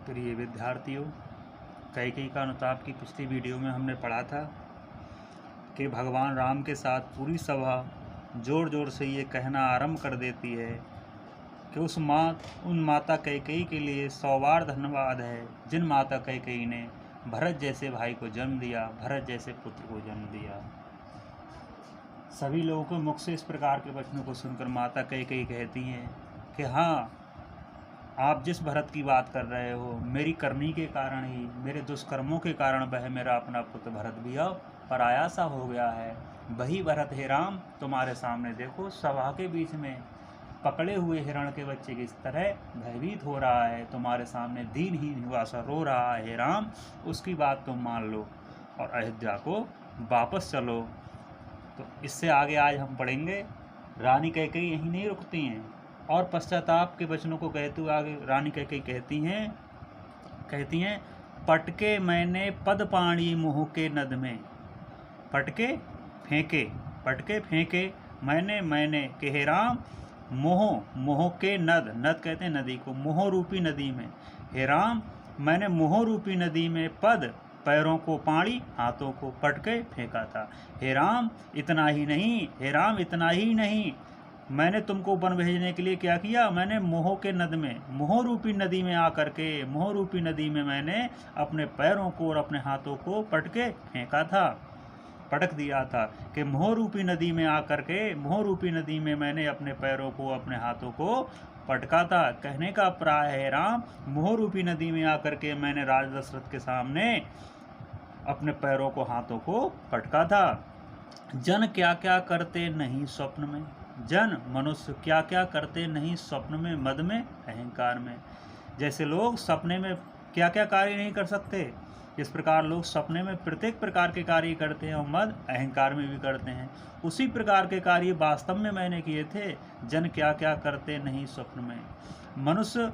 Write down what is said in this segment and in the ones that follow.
प्रिय विद्यार्थियों, कैकेयी का अनुताप की पिछली वीडियो में हमने पढ़ा था कि भगवान राम के साथ पूरी सभा जोर जोर से ये कहना आरंभ कर देती है कि उन माता कैकेयी के लिए 100 बार धन्यवाद है जिन माता कैकेयी ने भरत जैसे भाई को जन्म दिया, भरत जैसे पुत्र को जन्म दिया। सभी लोगों के मुख से इस प्रकार के वचनों को सुनकर माता कैकेयी कहती हैं कि हाँ, आप जिस भरत की बात कर रहे हो, मेरी करनी के कारण ही, मेरे दुष्कर्मों के कारण वह मेरा अपना पुत्र भरत भी अब पराया सा हो गया है। वही भरत हे राम तुम्हारे सामने देखो, सभा के बीच में पकड़े हुए हिरण के बच्चे की तरह भयभीत हो रहा है, तुम्हारे सामने दीनहीन हुआ सा रो रहा है। हे राम, उसकी बात तुम मान लो और अयोध्या को वापस चलो। तो इससे आगे आज हम पढ़ेंगे। रानी कैकेयी यहीं नहीं रुकती हैं और पश्चाताप के वचनों को कहते हुए आगे रानी कैकेयी कहती हैं पटके मैंने पद पाणी मोह के नद में, पटके फेंके मैंने कि हे राम, मोह के नद कहते हैं नदी को, मोह रूपी नदी में। हे राम, मैंने मोह रूपी नदी में पद पैरों को, पाणी हाथों को पटके फेंका था। हे राम इतना ही नहीं, मैंने तुमको वन भेजने के लिए क्या किया, मैंने मोह के नद में, मोह रूपी नदी में आकर के, मोह रूपी नदी में मैंने अपने पैरों को और अपने हाथों को पटके फेंका था, पटक दिया था कि मोह रूपी नदी में आकर के, मोह रूपी नदी में मैंने अपने पैरों को, अपने हाथों को पटका था। कहने का प्राय है राम, मोह रूपी नदी में आकर के मैंने राज दशरथ के सामने अपने पैरों को, हाथों को पटका था। जन क्या क्या करते नहीं स्वप्न में, जन मनुष्य क्या क्या करते नहीं स्वप्न में, मद में अहंकार में। जैसे लोग सपने में क्या क्या कार्य नहीं कर सकते, इस प्रकार लोग सपने में प्रत्येक प्रकार के कार्य करते हैं और मद अहंकार में भी करते हैं। उसी प्रकार के कार्य वास्तव में मैंने किए थे। जन क्या क्या करते नहीं स्वप्न में, मनुष्य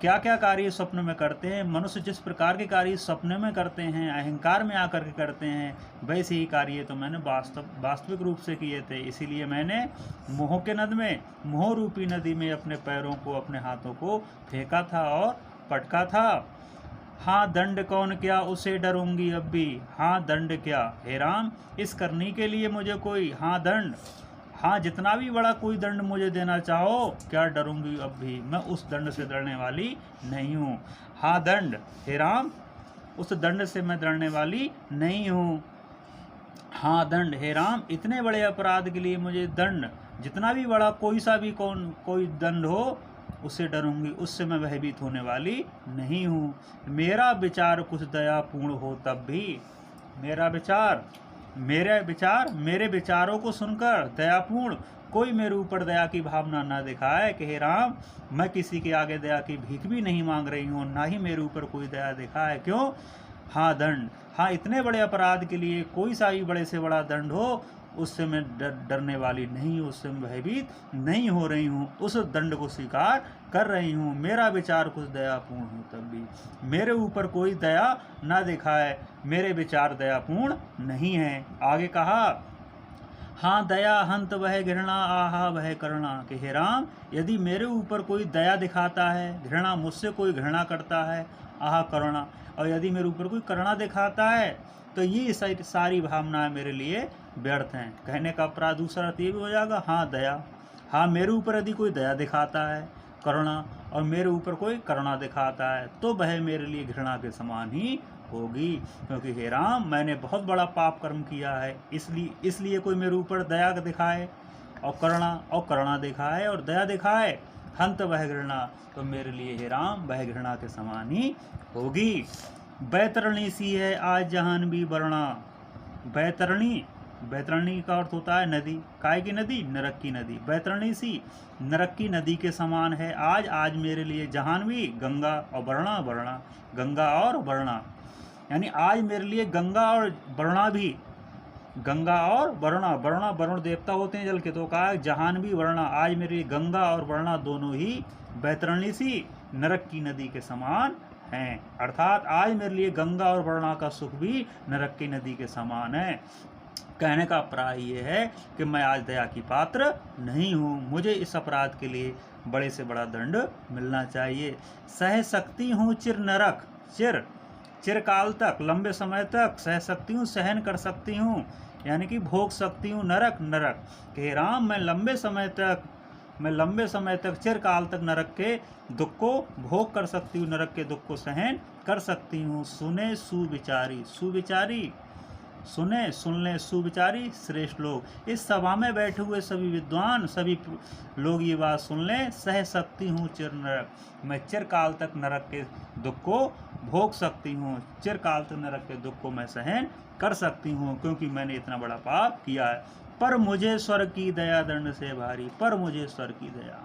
क्या क्या कार्य स्वप्न में करते हैं, मनुष्य जिस प्रकार के कार्य सपने में करते हैं, अहंकार में आकर के करते हैं, वैसे ही कार्य तो मैंने वास्तविक रूप से किए थे। इसीलिए मैंने मोह के नद में, मोह रूपी नदी में अपने पैरों को, अपने हाथों को फेंका था और पटका था। हाँ दंड कौन क्या उसे डरूंगी अब भी, हाँ दंड क्या हे राम, इस करनी के लिए मुझे कोई, हाँ दंड, हाँ जितना भी बड़ा कोई दंड मुझे देना चाहो, क्या डरूंगी अब भी, मैं उस दंड से डरने वाली नहीं हूँ। हाँ दंड हे राम, उस दंड से मैं डरने वाली नहीं हूँ। हाँ दंड हे राम, इतने बड़े अपराध के लिए मुझे दंड, जितना भी बड़ा कोई दंड हो उससे डरूंगी, उससे मैं भयभीत होने वाली नहीं हूँ। मेरा विचार कुछ दयापूर्ण हो तब भी, मेरे विचारों को सुनकर दयापूर्ण कोई मेरे ऊपर दया की भावना न दिखाए कि हे राम, मैं किसी के आगे दया की भीख भी नहीं मांग रही हूँ, ना ही मेरे ऊपर कोई दया दिखाए। क्यों? हाँ दंड, हाँ इतने बड़े अपराध के लिए कोई सा भी बड़े से बड़ा दंड हो, उससे मैं डरने वाली नहीं हूँ, उससे मैं भयभीत नहीं हो रही हूँ, उस दंड को स्वीकार कर रही हूँ। मेरा विचार कुछ दयापूर्ण हो तब भी, मेरे ऊपर कोई दया ना दिखाए, मेरे विचार दयापूर्ण नहीं है। आगे कहा हाँ दया हंत वह घृणा, आहा वह करुणा, कि हे राम, यदि मेरे ऊपर कोई दया दिखाता है, घृणा मुझसे कोई घृणा करता है, आहा करुणा, और यदि मेरे ऊपर कोई करुणा दिखाता है तो ये सारी भावनाएं मेरे लिए व्यर्थ हैं। कहने का अपराध दूसरा अर्थ ये भी हो जाएगा हाँ दया, हाँ मेरे ऊपर यदि कोई दया दिखाता है, करुणा, और मेरे ऊपर कोई करुणा दिखाता है तो वह मेरे लिए घृणा के समान ही होगी, क्योंकि हे राम, मैंने बहुत बड़ा पाप कर्म किया है। इसलिए कोई मेरे ऊपर दया दिखाए और करुणा दिखाए और दया दिखाए, हंत वह घृणा, तो मेरे लिए हे राम वह घृणा के समान ही होगी। बैतरणी सी है आज जहानवी वर्णा, बैतरणी का अर्थ होता है नदी, काय की नदी, नरक की नदी। बैतरणी सी नरक की नदी के समान है आज मेरे लिए जहानवी, गंगा और वर्णा, गंगा और वर्णा, यानी आज मेरे लिए गंगा और वर्णा भी, गंगा और वर्णा वरुण देवता होते हैं जल के, तो कहा जहानवी वर्णा, आज मेरे लिए गंगा और वर्णा दोनों ही बैतरणी सी नरक की नदी के समान हैं। अर्थात आज मेरे लिए गंगा और वर्णा का सुख भी नरक की नदी के समान है। कहने का प्राय ये है कि मैं आज दया की पात्र नहीं हूँ, मुझे इस अपराध के लिए बड़े से बड़ा दंड मिलना चाहिए। सह सकती हूँ चिर नरक, चिरकाल तक, लंबे समय तक सह सकती हूँ, सहन कर सकती हूँ, यानी कि भोग सकती हूँ नरक। कि राम मैं लंबे समय तक चिरकाल तक नरक के दुख को भोग कर सकती हूँ, नरक के दुख को सहन कर सकती हूँ। सुने सुविचारी, सुन ले सुविचारी श्रेष्ठ लोग, इस सभा में बैठे हुए सभी विद्वान, सभी लोग ये बात सुन लें। सह सकती हूँ चिर नरक, मैं चिरकाल तक नरक के दुख को भोग सकती हूँ, चिरकाल तक नरक के दुख को मैं सहन कर सकती हूँ, क्योंकि मैंने इतना बड़ा पाप किया है। पर मुझे स्वर्ग की दया दंड से भारी, पर मुझे स्वर्ग की दया,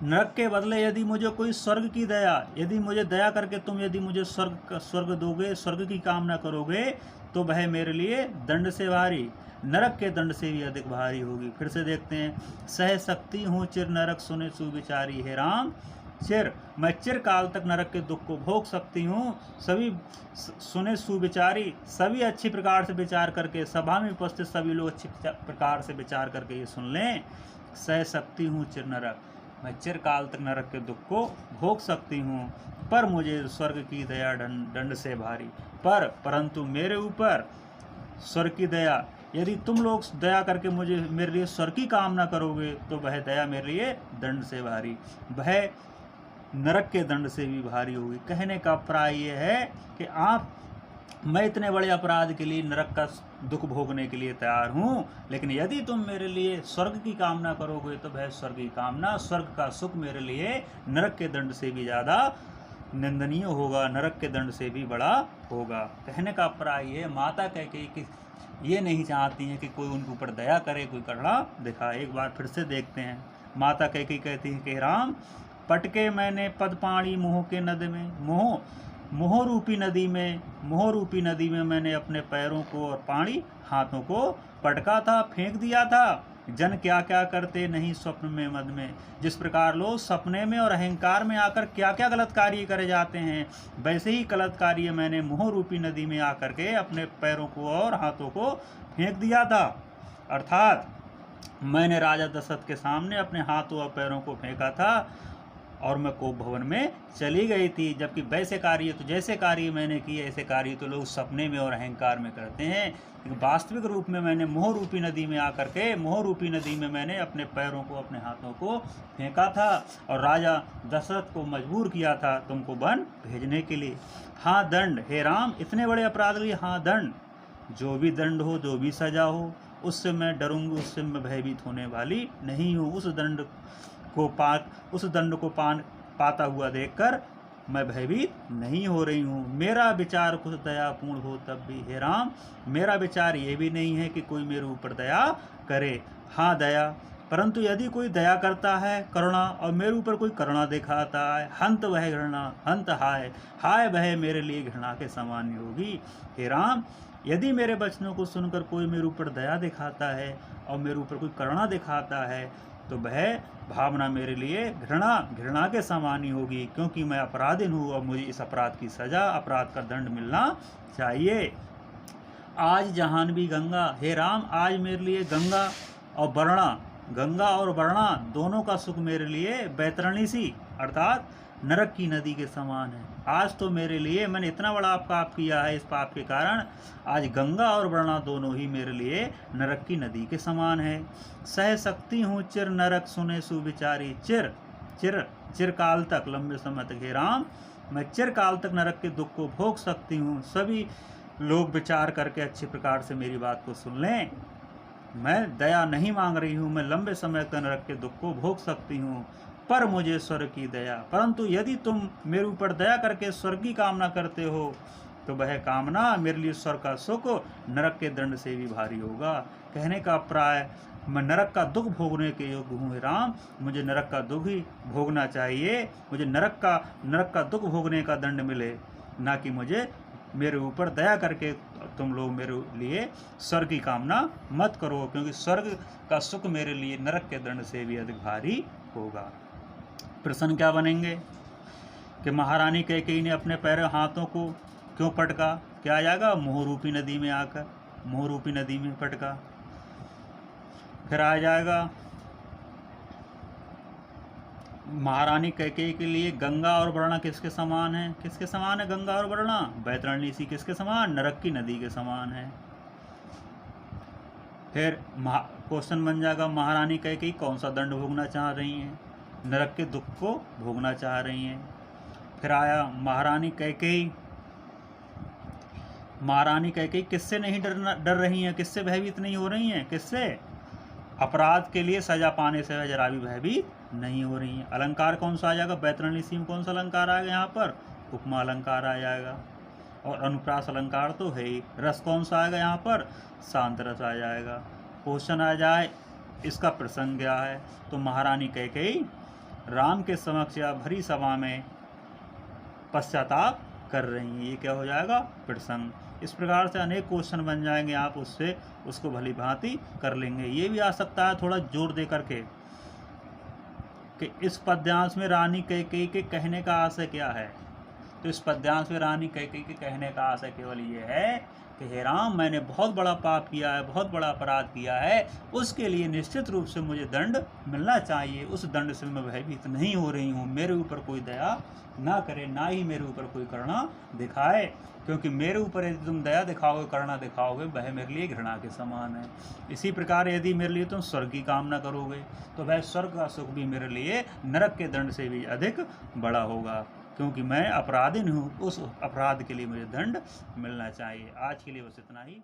नरक के बदले यदि मुझे कोई स्वर्ग की दया, यदि मुझे दया करके तुम यदि मुझे स्वर्ग दोगे, स्वर्ग की कामना करोगे, तो वह मेरे लिए दंड से भारी, नरक के दंड से भी अधिक भारी होगी। फिर से देखते हैं। सह सकती हूँ चिर नरक सुने सुविचारी, हे राम मैं चिरकाल तक नरक के दुख को भोग सकती हूँ, सभी सुने सुविचारी, सभी अच्छी प्रकार से विचार करके, सभा में उपस्थित सभी लोग अच्छी प्रकार से विचार करके ये सुन लें। सह सकती हूँ चिर नरक, मैं चिरकाल तक नरक के दुख को भोग सकती हूँ, पर मुझे स्वर्ग की दया दंड से भारी, परंतु मेरे ऊपर स्वर्ग की दया, यदि तुम लोग दया करके मुझे मेरे लिए स्वर्ग की कामना करोगे, तो वह दया मेरे लिए दंड से भारी, वह नरक के दंड से भी भारी होगी। कहने का प्राय ये है कि मैं इतने बड़े अपराध के लिए नरक का दुख भोगने के लिए तैयार हूँ, लेकिन यदि तुम मेरे लिए स्वर्ग की कामना करोगे, तो वह स्वर्ग की कामना, स्वर्ग का सुख मेरे लिए नरक के दंड से भी ज़्यादा निंदनीय होगा, नरक के दंड से भी बड़ा होगा। कहने का प्राय ये, माता कैकेयी कि ये नहीं चाहती हैं कि कोई उनके ऊपर दया करे, कोई करुणा दिखाए। एक बार फिर से देखते हैं। माता कैकेयी कहती है कि राम पटके मैंने पद पाणी मोह के नद में, मोह रूपी नदी में मैंने अपने पैरों को और पाणी हाथों को पटका था, फेंक दिया था। जन क्या क्या करते नहीं स्वप्न में मद में, जिस प्रकार लोग सपने में और अहंकार में आकर क्या क्या गलत कार्य करे जाते हैं, वैसे ही गलत कार्य मैंने मोह रूपी नदी में आकर के अपने पैरों को और हाथों को फेंक दिया था। अर्थात मैंने राजा दशरथ के सामने अपने हाथों और पैरों को फेंका था और मैं कोप भवन में चली गई थी। जबकि वैसे कार्य तो जैसे कार्य मैंने किए, ऐसे कार्य तो लोग सपने में और अहंकार में करते हैं। वास्तविक रूप में मैंने मोह रूपी नदी में आकर के, मोह रूपी नदी में मैंने अपने पैरों को, अपने हाथों को फेंका था और राजा दशरथ को मजबूर किया था तुमको वन भेजने के लिए। हाँ दंड, हे राम इतने बड़े अपराध के लिए हाँ दंड, जो भी दंड हो, जो भी सजा हो, उससे मैं डरूंगी, उससे मैं भयभीत होने वाली नहीं हूँ। उस दंड को पाता हुआ देखकर मैं भयभीत नहीं हो रही हूँ। मेरा विचार कुछ दयापूर्ण हो तब भी, हे राम मेरा विचार ये भी नहीं है कि कोई मेरे ऊपर दया करे। हाँ दया, परंतु यदि कोई दया करता है करुणा और मेरे ऊपर कोई करुणा दिखाता है, हंत वह घृणा, हंत हाय वह मेरे लिए घृणा के समान होगी। हे राम यदि मेरे वचनों को सुनकर कोई मेरे ऊपर दया दिखाता है और मेरे ऊपर कोई करुणा दिखाता है, तो वह भावना मेरे लिए घृणा के समान ही होगी, क्योंकि मैं अपराधीन हूँ और मुझे इस अपराध की सजा, अपराध का दंड मिलना चाहिए। आज जहानवी गंगा, हे राम आज मेरे लिए गंगा और वरुणा दोनों का सुख मेरे लिए बैतरणी सी अर्थात नरक की नदी के समान है। आज तो मेरे लिए, मैंने इतना बड़ा पाप किया है, इस पाप के कारण आज गंगा और वरुणा दोनों ही मेरे लिए नरक की नदी के समान है। सह सकती हूँ चिर नरक सुने सुविचारी, चिरकाल तक, लंबे समय तक, हे राम मैं चिरकाल तक नरक के दुख को भोग सकती हूँ। सभी लोग विचार करके अच्छी प्रकार से मेरी बात को सुन लें। मैं दया नहीं मांग रही हूँ, मैं लंबे समय तक नरक के दुख को भोग सकती हूँ, पर मुझे स्वर्ग की दया, परंतु यदि तुम मेरे ऊपर दया करके स्वर्ग की कामना करते हो, तो वह कामना मेरे लिए स्वर्ग का सुख नरक के दंड से भी भारी होगा। कहने का प्राय, मैं नरक का दुख भोगने के योग्य हूँ राम, मुझे नरक का दुख ही भोगना चाहिए। मुझे नरक का दुख भोगने का दंड मिले, ना कि मुझे मेरे ऊपर दया करके तुम लोग मेरे लिए स्वर्ग की कामना मत करो, क्योंकि स्वर्ग का सुख मेरे लिए नरक के दंड से भी अधिक भारी होगा। प्रश्न क्या बनेंगे कि महारानी कैकेयी ने अपने पैर हाथों को क्यों पटका? क्या आ जाएगा? मोह रूपी नदी में आकर, मोह रूपी नदी में पटका। फिर आ जाएगा महारानी कैकेयी के लिए गंगा और वरुणा किसके समान है? किसके समान है गंगा और वरुणा? बैतरणी सी किसके समान? नरक की नदी के समान है। फिर क्वेश्चन बन जाएगा, महारानी कैकेयी कौन सा दंड भोगना चाह रही हैं? नरक के दुख को भोगना चाह रही हैं। फिर आया महारानी कैकेयी किससे नहीं डर रही हैं? किससे भयभीत नहीं हो रही हैं? किससे? अपराध के लिए सजा पाने से जरा भी भयभीत नहीं हो रही हैं। अलंकार कौन सा आ जाएगा? बैतरणी सी में कौन सा अलंकार आएगा यहाँ पर? उपमा अलंकार आ जाएगा। और अनुप्रास अलंकार तो है ही। रस कौन सा आएगा यहाँ पर? शांत रस आ जाएगा। क्वेश्चन आ जाए इसका प्रसंग क्या है? तो महारानी कैकेयी राम के समक्ष या भरी सभा में पश्चाताप कर रही हैं। ये क्या हो जाएगा? प्रसंग। इस प्रकार से अनेक क्वेश्चन बन जाएंगे, आप उससे उसको भली भांति कर लेंगे। ये भी आ सकता है थोड़ा जोर दे करके कि इस पद्यांश में रानी कैकेयी के कहने का आशय क्या है। तो इस पद्यांश में रानी कैकेयी के कहने का आशय केवल ये है कि हे राम, मैंने बहुत बड़ा पाप किया है, बहुत बड़ा अपराध किया है, उसके लिए निश्चित रूप से मुझे दंड मिलना चाहिए। उस दंड से मैं भयभीत नहीं हो रही हूँ। मेरे ऊपर कोई दया ना करे, ना ही मेरे ऊपर कोई करुणा दिखाए, क्योंकि मेरे ऊपर यदि तुम दया दिखाओगे, करुणा दिखाओगे, वह मेरे लिए घृणा के समान है। इसी प्रकार यदि मेरे लिए तुम स्वर्ग की कामना करोगे तो वह स्वर्ग का सुख भी मेरे लिए नरक के दंड से भी अधिक बड़ा होगा, क्योंकि मैं अपराधी हूँ। उस अपराध के लिए मुझे दंड मिलना चाहिए। आज के लिए बस इतना ही।